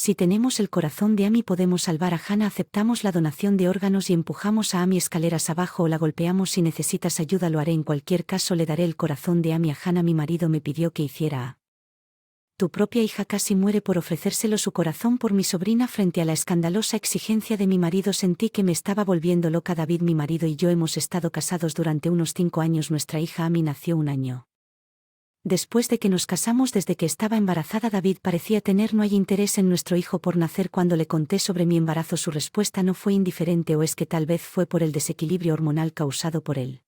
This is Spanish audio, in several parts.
si tenemos el corazón de Amy podemos salvar a Hannah. Aceptamos la donación de órganos y empujamos a Amy escaleras abajo o la golpeamos. Si necesitas ayuda lo haré. En cualquier caso le daré el corazón de Amy a Hannah. Mi marido me pidió que hiciera a tu propia hija casi muere por ofrecérselo su corazón por mi sobrina. Frente a la escandalosa exigencia de mi marido sentí que me estaba volviendo loca. David, mi marido y yo hemos estado casados durante unos 5 años. Nuestra hija Amy nació un año después de que nos casamos. Desde que estaba embarazada David parecía tener no hay interés en nuestro hijo por nacer. Cuando le conté sobre mi embarazo su respuesta no fue indiferente. ¿O es que tal vez fue por el desequilibrio hormonal causado por él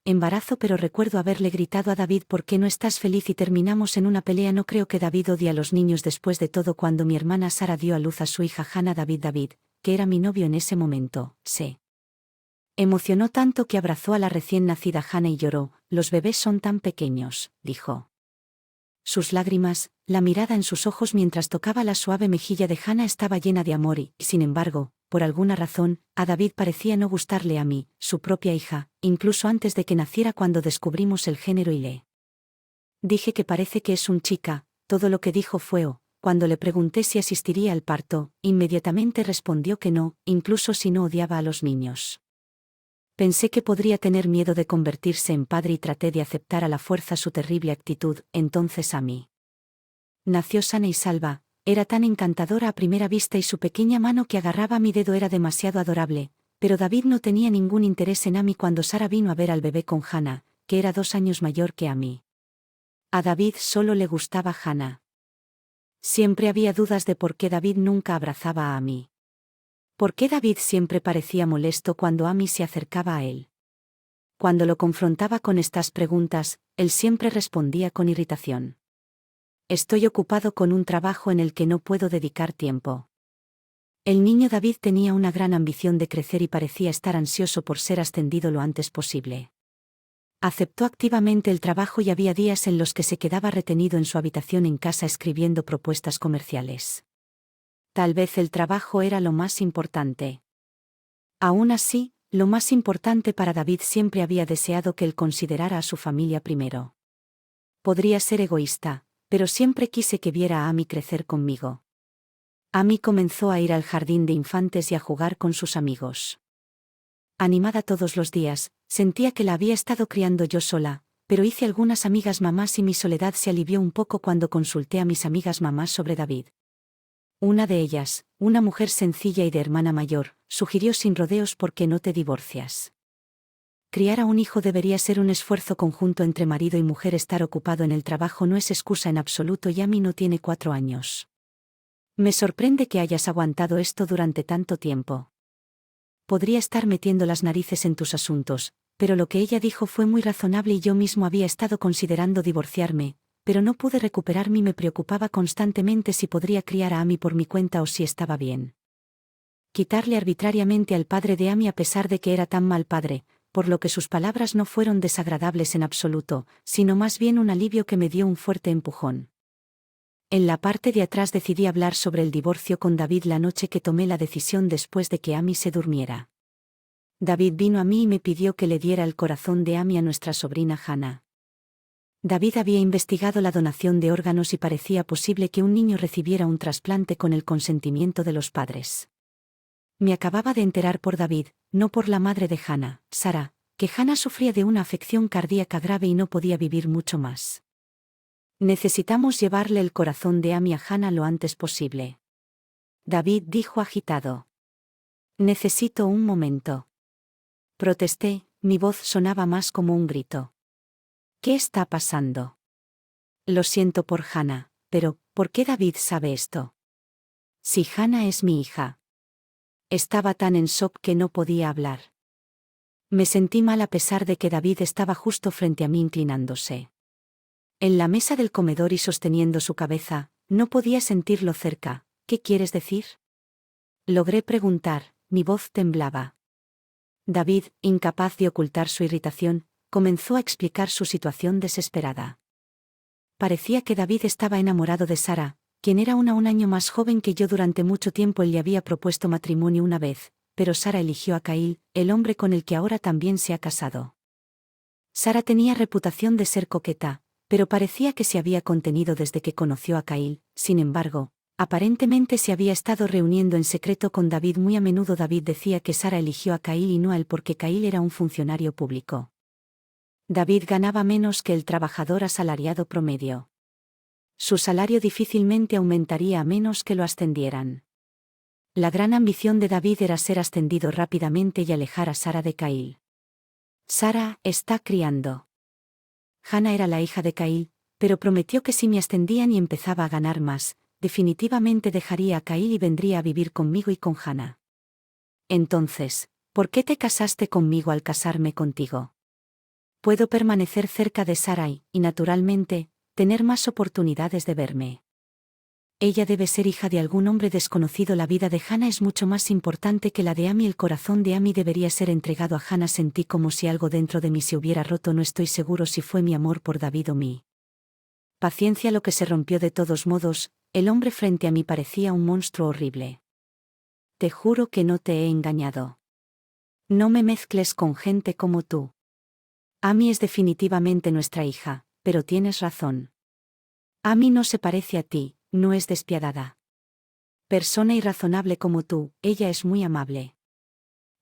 embarazo? Pero recuerdo haberle gritado a David: ¿por qué no estás feliz? Y terminamos en una pelea. No creo que David odie a los niños. Después de todo, cuando mi hermana Sara dio a luz a su hija Hannah, David, que era mi novio en ese momento, se emocionó tanto que abrazó a la recién nacida Hannah y lloró. Los bebés son tan pequeños, dijo. Sus lágrimas, la mirada en sus ojos mientras tocaba la suave mejilla de Hannah estaba llena de amor y, sin embargo, por alguna razón, a David parecía no gustarle a mí, su propia hija, incluso antes de que naciera. Cuando descubrimos el género y le dije que parece que es un chica, todo lo que dijo fue oh. Cuando le pregunté si asistiría al parto, inmediatamente respondió que no, incluso si no odiaba a los niños. Pensé que podría tener miedo de convertirse en padre y traté de aceptar a la fuerza su terrible actitud. Entonces Amy nació sana y salva. Era tan encantadora a primera vista y su pequeña mano que agarraba mi dedo era demasiado adorable, pero David no tenía ningún interés en Amy. Cuando Sara vino a ver al bebé con Hannah, que era 2 años mayor que Amy, a David solo le gustaba Hannah. Siempre había dudas de por qué David nunca abrazaba a Amy. ¿Por qué David siempre parecía molesto cuando Amy se acercaba a él? Cuando lo confrontaba con estas preguntas, él siempre respondía con irritación: estoy ocupado con un trabajo en el que no puedo dedicar tiempo. El niño David tenía una gran ambición de crecer y parecía estar ansioso por ser ascendido lo antes posible. Aceptó activamente el trabajo y había días en los que se quedaba retenido en su habitación en casa escribiendo propuestas comerciales. Tal vez el trabajo era lo más importante. Aún así, lo más importante para David siempre había deseado que él considerara a su familia primero. Podría ser egoísta, pero siempre quise que viera a Amy crecer conmigo. Amy comenzó a ir al jardín de infantes y a jugar con sus amigos. Animada todos los días, sentía que la había estado criando yo sola, pero hice algunas amigas mamás y mi soledad se alivió un poco cuando consulté a mis amigas mamás sobre David. Una de ellas, una mujer sencilla y de hermana mayor, sugirió sin rodeos: ¿por qué no te divorcias? Criar a un hijo debería ser un esfuerzo conjunto entre marido y mujer. Estar ocupado en el trabajo no es excusa en absoluto y Amy no tiene 4 años. Me sorprende que hayas aguantado esto durante tanto tiempo. Podría estar metiendo las narices en tus asuntos, pero lo que ella dijo fue muy razonable y yo mismo había estado considerando divorciarme, pero no pude recuperarme y me preocupaba constantemente si podría criar a Amy por mi cuenta o si estaba bien quitarle arbitrariamente al padre de Amy a pesar de que era tan mal padre, por lo que sus palabras no fueron desagradables en absoluto, sino más bien un alivio que me dio un fuerte empujón. En la parte de atrás decidí hablar sobre el divorcio con David la noche que tomé la decisión después de que Amy se durmiera. David vino a mí y me pidió que le diera el corazón de Amy a nuestra sobrina Hannah. David había investigado la donación de órganos y parecía posible que un niño recibiera un trasplante con el consentimiento de los padres. Me acababa de enterar por David, no por la madre de Hannah, Sara, que Hannah sufría de una afección cardíaca grave y no podía vivir mucho más. Necesitamos llevarle el corazón de Amy a Hannah lo antes posible. David dijo agitado. Necesito un momento. Protesté, mi voz sonaba más como un grito. ¿Qué está pasando? Lo siento por Hannah, pero, ¿por qué David sabe esto? Si Hannah es mi hija. Estaba tan en shock que no podía hablar. Me sentí mal a pesar de que David estaba justo frente a mí inclinándose en la mesa del comedor y sosteniendo su cabeza. No podía sentirlo cerca. ¿Qué quieres decir? Logré preguntar, mi voz temblaba. David, incapaz de ocultar su irritación, comenzó a explicar su situación desesperada. Parecía que David estaba enamorado de Sara, quien era un año más joven que yo. Durante mucho tiempo él le había propuesto matrimonio una vez, pero Sara eligió a Kyle, el hombre con el que ahora también se ha casado. Sara tenía reputación de ser coqueta, pero parecía que se había contenido desde que conoció a Kyle. Sin embargo, Aparentemente se había estado reuniendo en secreto con David. Muy a menudo David decía que Sara eligió a Kyle y no a él porque Kyle era un funcionario público. David ganaba menos que el trabajador asalariado promedio. Su salario difícilmente aumentaría a menos que lo ascendieran. La gran ambición de David era ser ascendido rápidamente y alejar a Sara de Kyle. Sara está criando. Hannah era la hija de Kyle, pero prometió que si me ascendían y empezaba a ganar más, definitivamente dejaría a Kyle y vendría a vivir conmigo y con Hannah. Entonces, ¿por qué te casaste conmigo al casarme contigo? Puedo permanecer cerca de Sara y, naturalmente, tener más oportunidades de verme. Ella debe ser hija de algún hombre desconocido. La vida de Hannah es mucho más importante que la de Amy. El corazón de Amy debería ser entregado a Hannah. Sentí como si algo dentro de mí se hubiera roto. No estoy seguro si fue mi amor por David o mi paciencia lo que se rompió. De todos modos, el hombre frente a mí parecía un monstruo horrible. Te juro que no te he engañado. No me mezcles con gente como tú. Amy es definitivamente nuestra hija, pero tienes razón. Amy no se parece a ti, no es despiadada. Persona irrazonable como tú, ella es muy amable.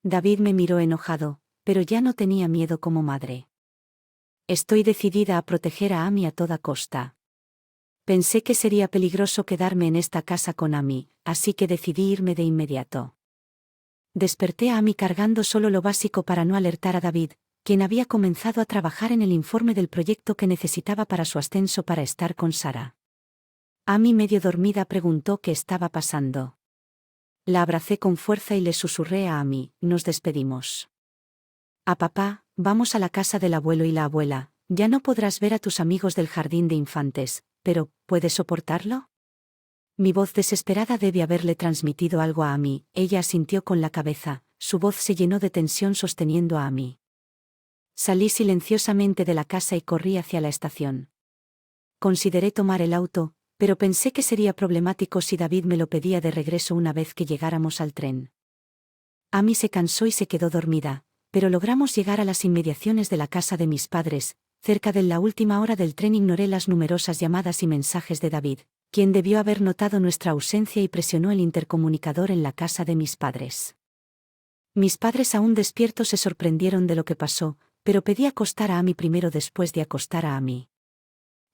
David me miró enojado, pero ya no tenía miedo como madre. Estoy decidida a proteger a Amy a toda costa. Pensé que sería peligroso quedarme en esta casa con Amy, así que decidí irme de inmediato. Desperté a Amy cargando solo lo básico para no alertar a David, quien había comenzado a trabajar en el informe del proyecto que necesitaba para su ascenso para estar con Sara. Amy, medio dormida, preguntó qué estaba pasando. La abracé con fuerza y le susurré a Amy, nos despedimos. A papá, vamos a la casa del abuelo y la abuela, ya no podrás ver a tus amigos del jardín de infantes, pero, ¿puedes soportarlo? Mi voz desesperada debe haberle transmitido algo a Amy. Ella asintió con la cabeza, su voz se llenó de tensión sosteniendo a Amy. Salí silenciosamente de la casa y corrí hacia la estación. Consideré tomar el auto, pero pensé que sería problemático si David me lo pedía de regreso una vez que llegáramos al tren. Amy se cansó y se quedó dormida, pero logramos llegar a las inmediaciones de la casa de mis padres. Cerca de la última hora del tren ignoré las numerosas llamadas y mensajes de David, quien debió haber notado nuestra ausencia y presionó el intercomunicador en la casa de mis padres. Mis padres, aún despiertos, se sorprendieron de lo que pasó, pero pedí acostar a Amy primero después de acostar a Amy.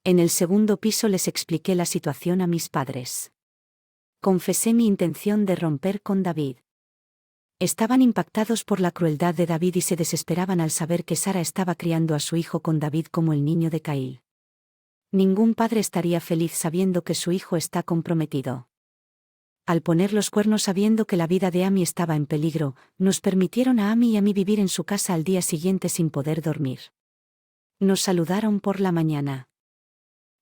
En el segundo piso les expliqué la situación a mis padres. Confesé mi intención de romper con David. Estaban impactados por la crueldad de David y se desesperaban al saber que Sara estaba criando a su hijo con David como el niño de Kyle. Ningún padre estaría feliz sabiendo que su hijo está comprometido. Al poner los cuernos sabiendo que la vida de Amy estaba en peligro, nos permitieron a Amy y a mí vivir en su casa al día siguiente sin poder dormir. Nos saludaron por la mañana.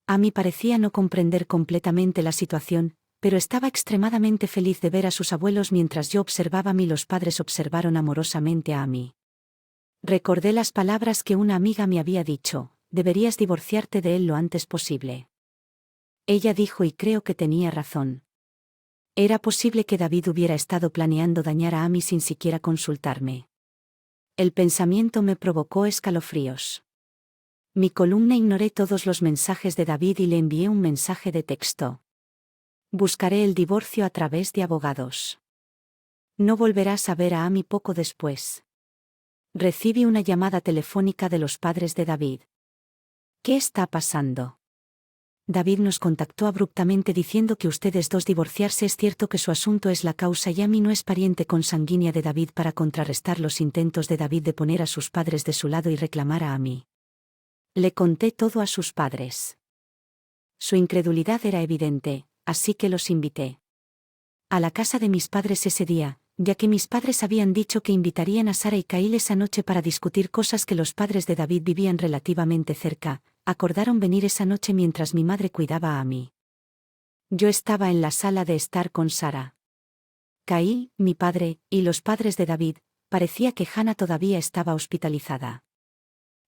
Amy parecía no comprender completamente la situación, pero estaba extremadamente feliz de ver a sus abuelos mientras yo observaba a Amy. Los padres observaron amorosamente a Amy. Recordé las palabras que una amiga me había dicho: deberías divorciarte de él lo antes posible. Ella dijo, y creo que tenía razón. Era posible que David hubiera estado planeando dañar a Amy sin siquiera consultarme. El pensamiento me provocó escalofríos. Mi columna: ignoré todos los mensajes de David y le envié un mensaje de texto. Buscaré el divorcio a través de abogados. No volverás a ver a Amy. Poco después recibí una llamada telefónica de los padres de David. ¿Qué está pasando? David nos contactó abruptamente diciendo que ustedes dos divorciarse. Es cierto que su asunto es la causa y Amy no es pariente consanguínea de David. Para contrarrestar los intentos de David de poner a sus padres de su lado y reclamar a Amy, le conté todo a sus padres. Su incredulidad era evidente, así que los invité a la casa de mis padres ese día, ya que mis padres habían dicho que invitarían a Sara y Kyle esa noche para discutir cosas que los padres de David vivían relativamente cerca. Acordaron venir esa noche mientras mi madre cuidaba a Amy. Yo estaba en la sala de estar con Sara, Kyle, mi padre, y los padres de David. Parecía que Hannah todavía estaba hospitalizada.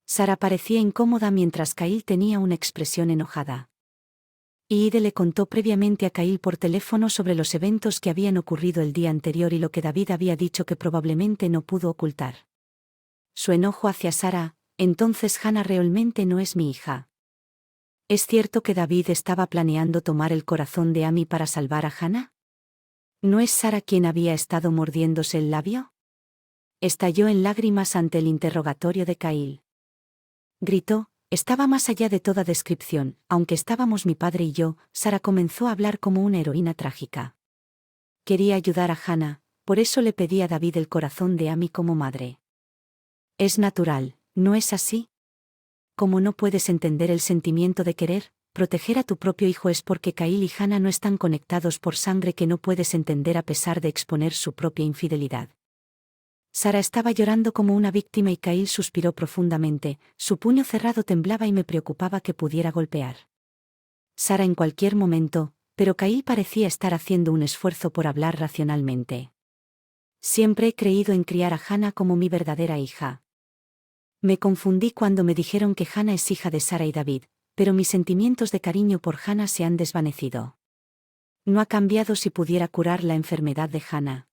Sara parecía incómoda mientras Kyle tenía una expresión enojada. Ide le contó previamente a Kyle por teléfono sobre los eventos que habían ocurrido el día anterior y lo que David había dicho que probablemente no pudo ocultar. Su enojo hacia Sara: entonces Hannah realmente no es mi hija. ¿Es cierto que David estaba planeando tomar el corazón de Amy para salvar a Hannah? ¿No es Sara quien había estado mordiéndose el labio? Estalló en lágrimas ante el interrogatorio de Caíl. Gritó, estaba más allá de toda descripción, aunque estábamos mi padre y yo, Sara comenzó a hablar como una heroína trágica. Quería ayudar a Hannah, por eso le pedí a David el corazón de Amy como madre. Es natural, ¿no es así? ¿Cómo no puedes entender el sentimiento de querer, proteger a tu propio hijo? Es porque Caíl y Hannah no están conectados por sangre que no puedes entender a pesar de exponer su propia infidelidad. Sara estaba llorando como una víctima y Caíl suspiró profundamente, su puño cerrado temblaba y me preocupaba que pudiera golpear. Sara en cualquier momento, pero Caíl parecía estar haciendo un esfuerzo por hablar racionalmente. Siempre he creído en criar a Hannah como mi verdadera hija. Me confundí cuando me dijeron que Hannah es hija de Sara y David, pero mis sentimientos de cariño por Hannah se han desvanecido. No ha cambiado si pudiera curar la enfermedad de Hannah.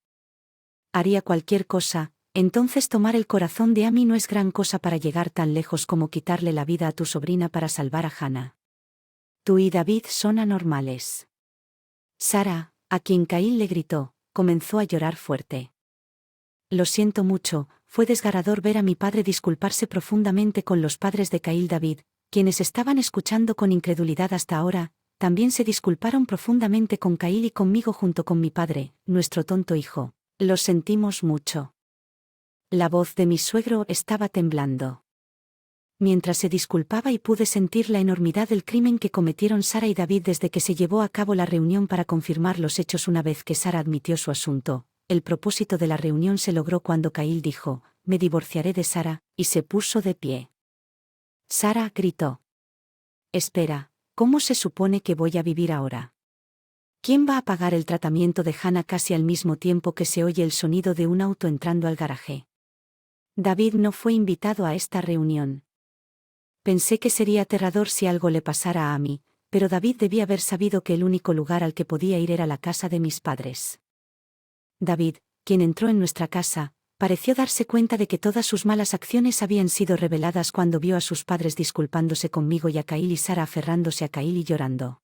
Haría cualquier cosa, entonces tomar el corazón de Amy no es gran cosa para llegar tan lejos como quitarle la vida a tu sobrina para salvar a Hannah. Tú y David son anormales. Sara, a quien Caíl le gritó, comenzó a llorar fuerte. Lo siento mucho, fue desgarrador ver a mi padre disculparse profundamente con los padres de Caíl. David, quienes estaban escuchando con incredulidad hasta ahora, también se disculparon profundamente con Caíl y conmigo junto con mi padre, nuestro tonto hijo. Lo sentimos mucho. La voz de mi suegro estaba temblando. Mientras se disculpaba y pude sentir la enormidad del crimen que cometieron Sara y David desde que se llevó a cabo la reunión para confirmar los hechos. Una vez que Sara admitió su asunto, el propósito de la reunión se logró cuando Caíl dijo, me divorciaré de Sara, y se puso de pie. Sara gritó. Espera, ¿cómo se supone que voy a vivir ahora? ¿Quién va a pagar el tratamiento de Hannah? Casi al mismo tiempo que se oye el sonido de un auto entrando al garaje. David no fue invitado a esta reunión. Pensé que sería aterrador si algo le pasara a Amy, pero David debía haber sabido que el único lugar al que podía ir era la casa de mis padres. David, quien entró en nuestra casa, pareció darse cuenta de que todas sus malas acciones habían sido reveladas cuando vio a sus padres disculpándose conmigo y a Caíl y Sara aferrándose a Caíl y llorando.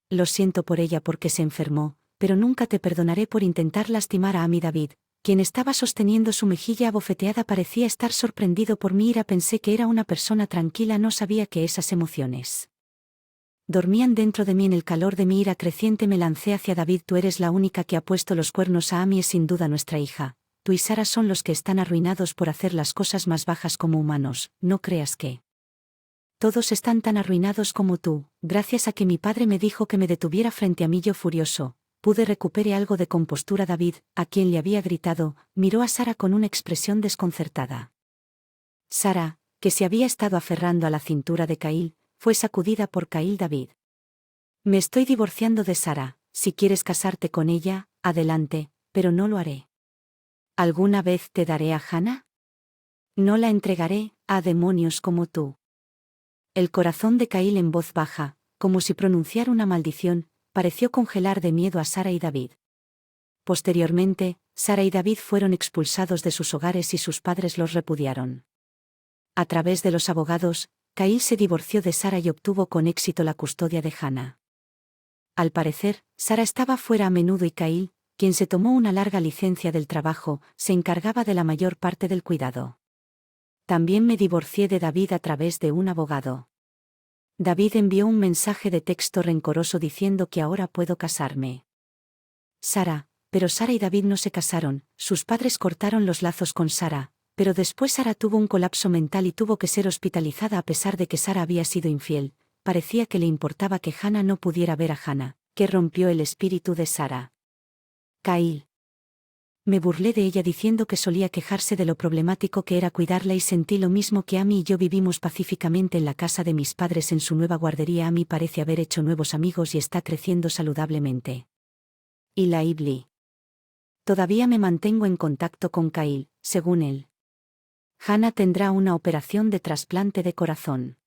Lo siento por ella porque se enfermó, pero nunca te perdonaré por intentar lastimar a Amy. David, quien estaba sosteniendo su mejilla abofeteada, parecía estar sorprendido por mi ira. Pensé que era una persona tranquila, no sabía que esas emociones dormían dentro de mí. En el calor de mi ira creciente me lancé hacia David. Tú eres la única que ha puesto los cuernos a Amy, es sin duda nuestra hija. Tú y Sara son los que están arruinados por hacer las cosas más bajas como humanos, no creas que todos están tan arruinados como tú. Gracias a que mi padre me dijo que me detuviera frente a mí, yo furioso, pude recuperar algo de compostura. David, a quien le había gritado, miró a Sara con una expresión desconcertada. Sara, que se había estado aferrando a la cintura de Caíl, fue sacudida por Caíl. David. Me estoy divorciando de Sara, si quieres casarte con ella, adelante, pero no lo haré. ¿Alguna vez te daré a Hannah? No la entregaré a demonios como tú. El corazón de Caíl, en voz baja, como si pronunciara una maldición, pareció congelar de miedo a Sara y David. Posteriormente, Sara y David fueron expulsados de sus hogares y sus padres los repudiaron. A través de los abogados, Caíl se divorció de Sara y obtuvo con éxito la custodia de Hannah. Al parecer, Sara estaba fuera a menudo y Caíl, quien se tomó una larga licencia del trabajo, se encargaba de la mayor parte del cuidado. También me divorcié de David a través de un abogado. David envió un mensaje de texto rencoroso diciendo que ahora puedo casarme. Pero Sara y David no se casaron. Sus padres cortaron los lazos con Sara, pero después Sara tuvo un colapso mental y tuvo que ser hospitalizada. A pesar de que Sara había sido infiel, parecía que le importaba que Hannah no pudiera ver a Hannah, que rompió el espíritu de Sara. Caíl. Me burlé de ella diciendo que solía quejarse de lo problemático que era cuidarla y sentí lo mismo que Amy y yo. Vivimos pacíficamente en la casa de mis padres en su nueva guardería. Amy parece haber hecho nuevos amigos y está creciendo saludablemente. Y la Ibli. Todavía me mantengo en contacto con Caíl, según él. Hannah tendrá una operación de trasplante de corazón.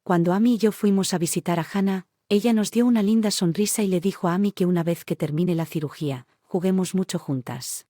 Cuando Amy y yo fuimos a visitar a Hannah, ella nos dio una linda sonrisa y le dijo a Amy que una vez que termine la cirugía, juguemos mucho juntas.